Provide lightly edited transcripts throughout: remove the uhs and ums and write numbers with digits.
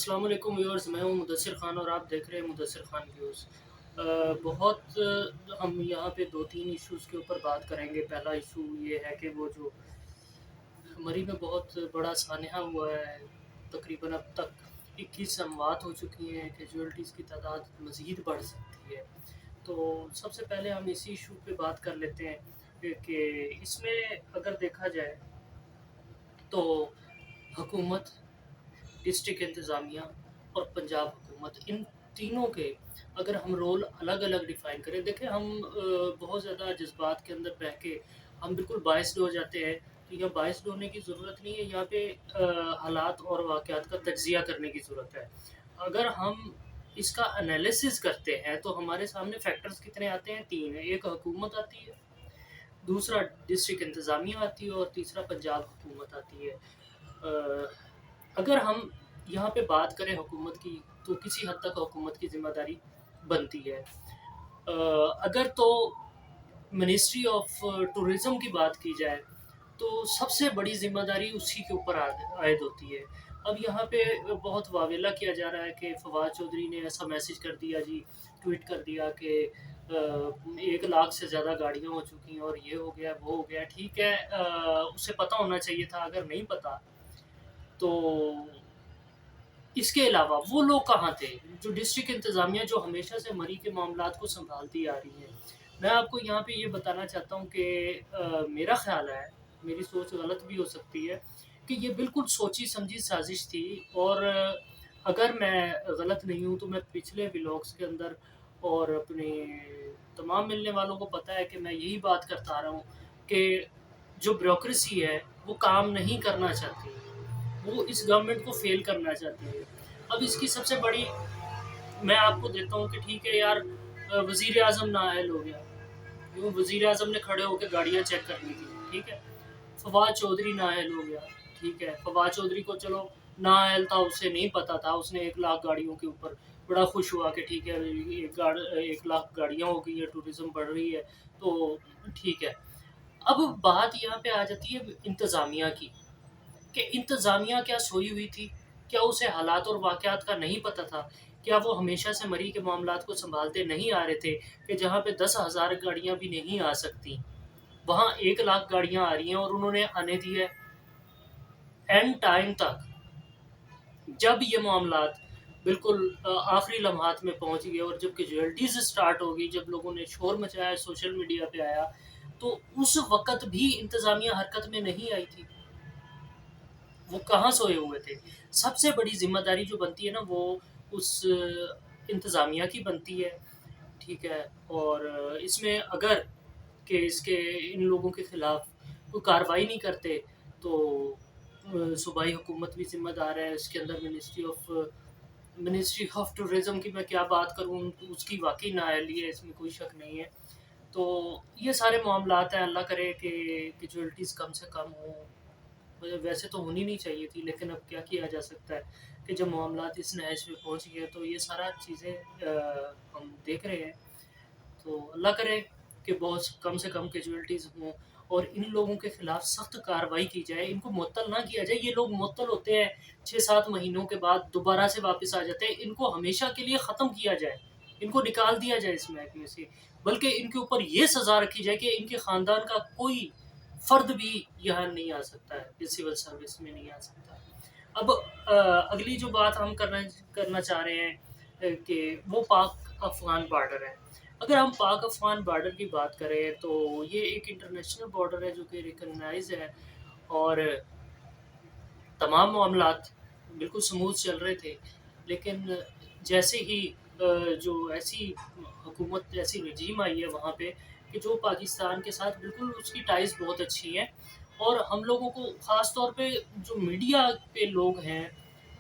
السلام علیکم ویورز، میں ہوں مدثر خان اور آپ دیکھ رہے ہیں مدثر خان ویوز۔ بہت ہم یہاں پہ دو تین ایشوز کے اوپر بات کریں گے۔ پہلا ایشو یہ ہے کہ وہ جو مری میں بہت بڑا سانحہ ہوا ہے، تقریباً اب تک 21 اموات ہو چکی ہیں، کیجویلٹیز کی تعداد مزید بڑھ سکتی ہے۔ تو سب سے پہلے ہم اسی ایشو پہ بات کر لیتے ہیں کہ اس میں اگر دیکھا جائے تو حکومت، ڈسٹرکٹ انتظامیہ اور پنجاب حکومت، ان تینوں کے اگر ہم رول الگ الگ ڈیفائن کریں، دیکھیں ہم بہت زیادہ جذبات کے اندر بہہ کے ہم بالکل باعث ہو جاتے ہیں، تو یہاں باعث ہونے کی ضرورت نہیں ہے، یہاں پہ حالات اور واقعات کا تجزیہ کرنے کی ضرورت ہے۔ اگر ہم اس کا انالیسس کرتے ہیں تو ہمارے سامنے فیکٹرز کتنے آتے ہیں؟ تین ہیں۔ ایک حکومت آتی ہے، دوسرا ڈسٹرکٹ انتظامیہ آتی ہے، اور تیسرا پنجاب حکومت آتی ہے۔ اگر ہم یہاں پہ بات کریں حکومت کی، تو کسی حد تک حکومت کی ذمہ داری بنتی ہے۔ اگر تو منسٹری آف ٹورزم کی بات کی جائے تو سب سے بڑی ذمہ داری اسی کے اوپر عائد ہوتی ہے۔ اب یہاں پہ بہت واویلا کیا جا رہا ہے کہ فواد چودھری نے ایسا میسج کر دیا جی، ٹویٹ کر دیا کہ 1 لاکھ سے زیادہ گاڑیاں ہو چکی ہیں اور یہ ہو گیا وہ ہو گیا۔ ٹھیک ہے، اسے پتہ ہونا چاہیے تھا، اگر نہیں پتہ تو اس کے علاوہ وہ لوگ کہاں تھے جو ڈسٹرکٹ انتظامیہ جو ہمیشہ سے مری کے معاملات کو سنبھالتی آ رہی ہے۔ میں آپ کو یہاں پہ یہ بتانا چاہتا ہوں کہ میرا خیال ہے، میری سوچ غلط بھی ہو سکتی ہے، کہ یہ بالکل سوچی سمجھی سازش تھی، اور اگر میں غلط نہیں ہوں تو میں پچھلے ولاگس کے اندر اور اپنے تمام ملنے والوں کو پتہ ہے کہ میں یہی بات کرتا آ رہا ہوں کہ جو بیوروکریسی ہے وہ کام نہیں کرنا چاہتی، وہ اس گورنمنٹ کو فیل کرنا چاہتی ہے۔ اب اس کی سب سے بڑی میں آپ کو دیتا ہوں کہ ٹھیک ہے یار، وزیر اعظم نااہل ہو گیا، کیوں؟ وزیر اعظم نے کھڑے ہو کے گاڑیاں چیک کرنی تھی، ٹھیک ہے۔ فواد چودھری نااہل ہو گیا، ٹھیک ہے۔ فواد چودھری کو چلو نااہل تھا، اسے نہیں پتا تھا، اس نے 1 لاکھ گاڑیوں کے اوپر بڑا خوش ہوا کہ ٹھیک ہے 1 لاکھ گاڑیاں ہو گئی ہے، ٹورزم بڑھ رہی ہے، تو ٹھیک ہے۔ اب بات یہاں پہ آ جاتی ہے انتظامیہ کی، کہ انتظامیہ کیا سوئی ہوئی تھی؟ کیا اسے حالات اور واقعات کا نہیں پتہ تھا؟ کیا وہ ہمیشہ سے مری کے معاملات کو سنبھالتے نہیں آ رہے تھے کہ جہاں پہ 10,000 گاڑیاں بھی نہیں آ سکتی، وہاں 1 لاکھ گاڑیاں آ رہی ہیں، اور انہوں نے آنے دی ہے اینڈ ٹائم تک، جب یہ معاملات بالکل آخری لمحات میں پہنچ گئے اور جب کیجویلٹیز سٹارٹ ہو گئی، جب لوگوں نے شور مچایا، سوشل میڈیا پہ آیا، تو اس وقت بھی انتظامیہ حرکت میں نہیں آئی تھی۔ وہ کہاں سوئے ہوئے تھے؟ سب سے بڑی ذمہ داری جو بنتی ہے نا، وہ اس انتظامیہ کی بنتی ہے، ٹھیک ہے۔ اور اس میں اگر کہ اس کے ان لوگوں کے خلاف کوئی کارروائی نہیں کرتے تو صوبائی حکومت بھی ذمہ دار ہے۔ اس کے اندر منسٹری آف ٹورزم کی میں کیا بات کروں، اس کی واقعی نااہلی ہے، اس میں کوئی شک نہیں ہے۔ تو یہ سارے معاملات ہیں، اللہ کرے کہ کیجویلٹیز کم سے کم ہوں، ویسے تو ہونی نہیں چاہیے تھی، لیکن اب کیا کیا جا سکتا ہے کہ جب معاملات اس نہج پہ پہنچ گئے تو یہ سارا چیزیں ہم دیکھ رہے ہیں۔ تو اللہ کرے کہ بہت کم سے کم کیجویلٹیز ہوں، اور ان لوگوں کے خلاف سخت کارروائی کی جائے، ان کو معطل نہ کیا جائے۔ یہ لوگ معطل ہوتے ہیں 6-7 مہینوں کے بعد دوبارہ سے واپس آ جاتے ہیں، ان کو ہمیشہ کے لیے ختم کیا جائے، ان کو نکال دیا جائے اس محکمے سے، بلکہ ان کے اوپر یہ سزا رکھی جائے کہ ان کے خاندان کا کوئی فرد بھی یہاں نہیں آ سکتا ہے، یہ سول سروس میں نہیں آ سکتا۔ اب اگلی جو بات ہم کرنا چاہ رہے ہیں کہ وہ پاک افغان بارڈر ہے۔ اگر ہم پاک افغان بارڈر کی بات کریں تو یہ ایک انٹرنیشنل بارڈر ہے جو کہ ریکگنائز ہے، اور تمام معاملات بالکل سموتھ چل رہے تھے، لیکن جیسے ہی جو ایسی حکومت، ایسی رجیم آئی ہے وہاں پہ کہ جو پاکستان کے ساتھ بالکل اس کی ٹائز بہت اچھی ہیں، اور ہم لوگوں کو خاص طور پہ جو میڈیا پہ لوگ ہیں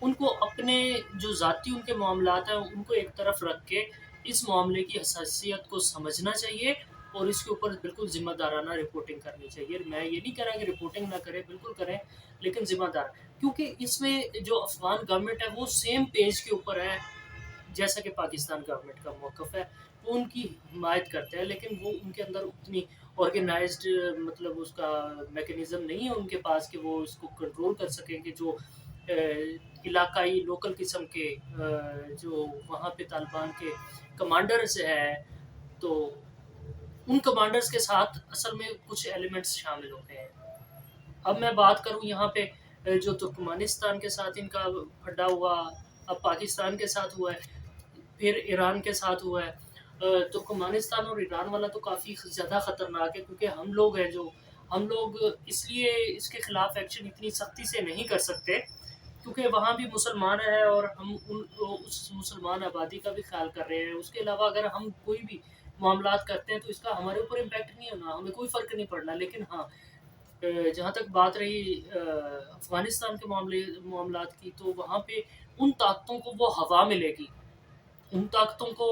ان کو اپنے جو ذاتی ان کے معاملات ہیں ان کو ایک طرف رکھ کے اس معاملے کی حساسیت کو سمجھنا چاہیے، اور اس کے اوپر بالکل ذمہ دارانہ رپورٹنگ کرنی چاہیے۔ میں یہ نہیں کہہ رہا کہ رپورٹنگ نہ کریں، بالکل کریں، لیکن ذمہ دار، کیونکہ اس میں جو افغان گورنمنٹ ہے وہ سیم پیج کے اوپر ہے جیسا کہ پاکستان گورنمنٹ کا موقف ہے، وہ ان کی حمایت کرتے ہیں، لیکن وہ ان کے اندر اتنی آرگنائزڈ مطلب اس کا میکینزم نہیں ہے ان کے پاس کہ وہ اس کو کنٹرول کر سکیں کہ جو علاقائی لوکل قسم کے جو وہاں پہ طالبان کے کمانڈرز ہیں، تو ان کمانڈرز کے ساتھ اصل میں کچھ ایلیمنٹس شامل ہوتے ہیں۔ اب میں بات کروں یہاں پہ جو ترکمانستان کے ساتھ ان کا پھڈا ہوا، اب پاکستان کے ساتھ ہوا ہے، پھر ایران کے ساتھ ہوا ہے۔ ترکمانستان اور ایران والا تو کافی زیادہ خطرناک ہے، کیونکہ ہم لوگ اس لیے اس کے خلاف ایکشن اتنی سختی سے نہیں کر سکتے، کیونکہ وہاں بھی مسلمان ہیں اور ہم اس مسلمان آبادی کا بھی خیال کر رہے ہیں۔ اس کے علاوہ اگر ہم کوئی بھی معاملات کرتے ہیں تو اس کا ہمارے اوپر امپیکٹ نہیں ہونا، ہمیں کوئی فرق نہیں پڑنا۔ لیکن ہاں، جہاں تک بات رہی افغانستان کے معاملات کی، تو وہاں پہ ان طاقتوں کو وہ ہوا ملے گی، ان طاقتوں کو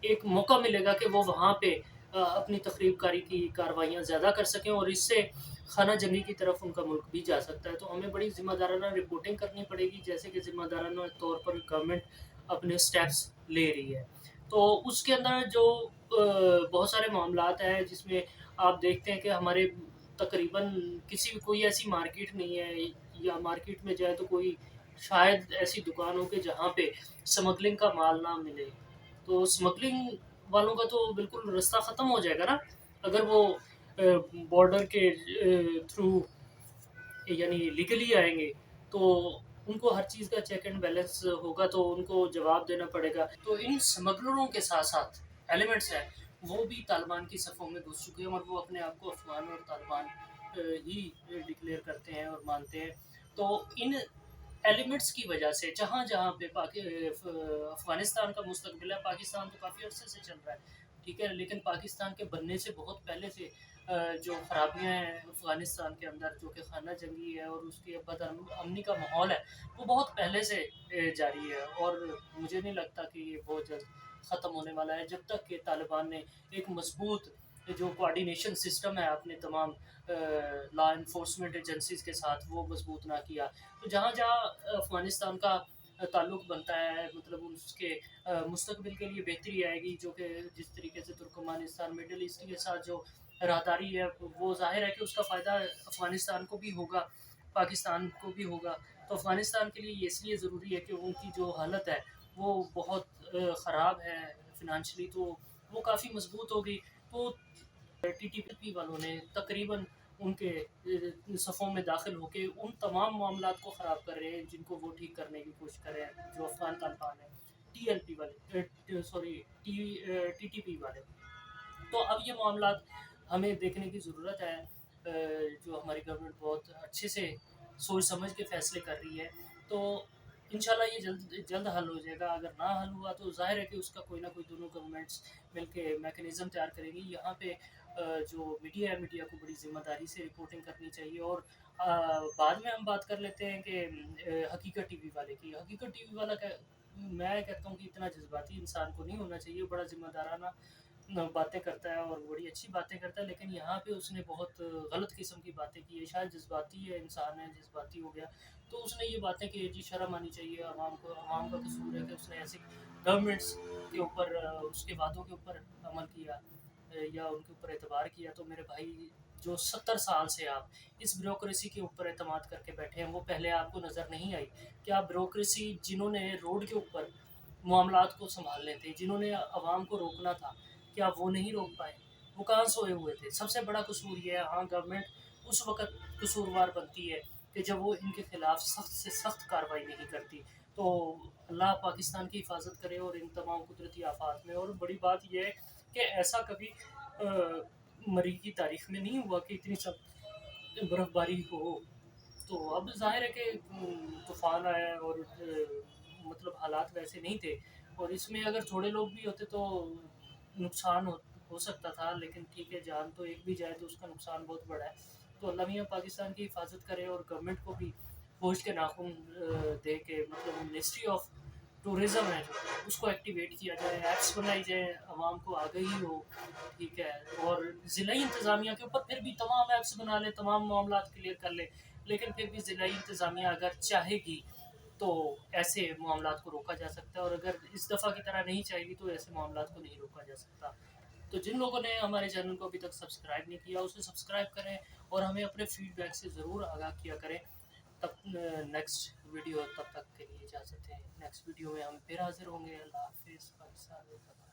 ایک موقع ملے گا کہ وہ وہاں پہ اپنی تخریب کاری کی کارروائیاں زیادہ کر سکیں، اور اس سے خانہ جنگی کی طرف ان کا ملک بھی جا سکتا ہے۔ تو ہمیں بڑی ذمہ دارانہ رپورٹنگ کرنی پڑے گی، جیسے کہ ذمہ دارانہ طور پر گورنمنٹ اپنے سٹیپس لے رہی ہے۔ تو اس کے اندر جو بہت سارے معاملات ہیں، جس میں آپ دیکھتے ہیں کہ ہمارے تقریباً کوئی ایسی مارکیٹ نہیں ہے، یا مارکیٹ میں جائے تو کوئی شاید ایسی دکان ہو کہ جہاں پہ سمگلنگ کا مال نہ ملے۔ تو سمگلنگ والوں کا تو بالکل رستہ ختم ہو جائے گا نا، اگر وہ بارڈر کے تھرو یعنی لیگلی آئیں گے، تو ان کو ہر چیز کا چیک اینڈ بیلنس ہوگا، تو ان کو جواب دینا پڑے گا۔ تو ان سمگلروں کے ساتھ ساتھ ایلیمنٹس ہیں، وہ بھی طالبان کی صفوں میں گھس چکے ہیں، اور وہ اپنے آپ کو افغان اور طالبان ہی ڈکلیئر کرتے ہیں اور مانتے ہیں۔ تو ان ایلیمنٹس کی وجہ سے جہاں جہاں پہ افغانستان کا مستقبل ہے، پاکستان تو کافی عرصے سے چل رہا ہے، ٹھیک ہے، لیکن پاکستان کے بننے سے بہت پہلے سے جو خرابیاں ہیں افغانستان کے اندر، جو کہ خانہ جنگی ہے اور اس کے بد امنی کا ماحول ہے، وہ بہت پہلے سے جاری ہے، اور مجھے نہیں لگتا کہ یہ بہت جلد ختم ہونے والا ہے، جب تک کہ طالبان نے ایک مضبوط جو کوآرڈینیشن سسٹم ہے اپنے تمام لا انفورسمنٹ ایجنسیز کے ساتھ وہ مضبوط نہ کیا۔ تو جہاں جہاں افغانستان کا تعلق بنتا ہے، مطلب اس کے مستقبل کے لیے بہتری آئے گی، جو کہ جس طریقے سے ترکمانستان مڈل ایسٹ کے ساتھ جو راہداری ہے، وہ ظاہر ہے کہ اس کا فائدہ افغانستان کو بھی ہوگا، پاکستان کو بھی ہوگا۔ تو افغانستان کے لیے یہ اس لیے ضروری ہے کہ ان کی جو حالت ہے وہ بہت خراب ہے فنانشلی، تو وہ کافی مضبوط ہوگی۔ تو ٹی ٹی پی والوں نے تقریباً ان کے صفوں میں داخل ہو کے ان تمام معاملات کو خراب کر رہے ہیں جن کو وہ ٹھیک کرنے کی کوشش کر رہے ہیں، جو افغان طالبان ہیں، ٹی ایل پی والے، سوری ٹی ٹی پی والے۔ تو اب یہ معاملات ہمیں دیکھنے کی ضرورت ہے، جو ہماری گورنمنٹ بہت اچھے سے سوچ سمجھ کے فیصلے کر رہی ہے۔ تو انشاءاللہ یہ جلد حل ہو جائے گا۔ اگر نہ حل ہوا تو ظاہر ہے کہ اس کا کوئی نہ کوئی دونوں گورنمنٹس مل کے میکینزم تیار کریں گی۔ یہاں پہ جو میڈیا ہے، میڈیا کو بڑی ذمہ داری سے رپورٹنگ کرنی چاہیے، اور بعد میں ہم بات کر لیتے ہیں کہ حقیقت ٹی وی والے کی۔ حقیقت ٹی وی والا میں کہتا ہوں کہ اتنا جذباتی انسان کو نہیں ہونا چاہیے، بڑا ذمہ دارانہ باتیں کرتا ہے اور بڑی اچھی باتیں کرتا ہے، لیکن یہاں پہ اس نے بہت غلط قسم کی باتیں کی ہے۔ شاید جذباتی ہے، انسان ہے، جذباتی ہو گیا، تو اس نے یہ باتیں کہ جی شرم آنی چاہیے عوام کو، عوام کا قصور ہے کہ اس نے ایسی گورنمنٹس کے اوپر، اس کے وعدوں کے اوپر عمل کیا یا ان کے اوپر اعتبار کیا۔ تو میرے بھائی، جو 70 سال سے آپ اس بیوروکریسی کے اوپر اعتماد کر کے بیٹھے ہیں، وہ پہلے آپ کو نظر نہیں آئی؟ کیا بیوروکریسی جنہوں نے روڈ کے اوپر معاملات کو سنبھالنے تھے، جنہوں نے عوام کو روکنا تھا، کیا وہ نہیں روک پائے؟ وہ کہاں سوئے ہوئے تھے؟ سب سے بڑا قصور یہ ہے، ہاں گورنمنٹ اس وقت قصوروار بنتی ہے کہ جب وہ ان کے خلاف سخت سے سخت کارروائی نہیں کرتی۔ تو اللہ پاکستان کی حفاظت کرے اور ان تمام قدرتی آفات میں۔ اور بڑی بات یہ ہے کہ ایسا کبھی مری کی تاریخ میں نہیں ہوا کہ اتنی سخت برف باری ہو۔ تو اب ظاہر ہے کہ طوفان آیا اور مطلب حالات ویسے نہیں تھے، اور اس میں اگر تھوڑے لوگ بھی ہوتے تو نقصان ہو سکتا تھا، لیکن ٹھیک ہے، جان تو ایک بھی جائے تو اس کا نقصان بہت بڑا ہے۔ تو اللہ میاں پاکستان کی حفاظت کرے، اور گورنمنٹ کو بھی ہوش کے ناخن دے کے، مطلب منسٹری آف ٹورزم ہے جو اس کو ایکٹیویٹ کیا جائے، ایپس بنائی جائے، عوام کو آگہی ہو، ٹھیک ہے، اور ضلعی انتظامیہ کے اوپر پھر بھی تمام ایپس بنا لے، تمام معاملات کلیئر کر لے، لیکن پھر بھی ضلعی انتظامیہ اگر چاہے گی تو ایسے معاملات کو روکا جا سکتا ہے، اور اگر اس دفعہ کی طرح نہیں چاہے گی تو ایسے معاملات کو نہیں روکا جا سکتا۔ تو جن لوگوں نے ہمارے چینل کو ابھی تک سبسکرائب نہیں کیا، اسے سبسکرائب کریں، اور ہمیں اپنے فیڈ بیک سے ضرور آگاہ کیا کریں۔ تب نیکسٹ ویڈیو تب تک کے لیے اجازت ہے، نیکسٹ ویڈیو میں ہم پھر حاضر ہوں گے۔ اللہ حافظ، پاکستان زندہ باد۔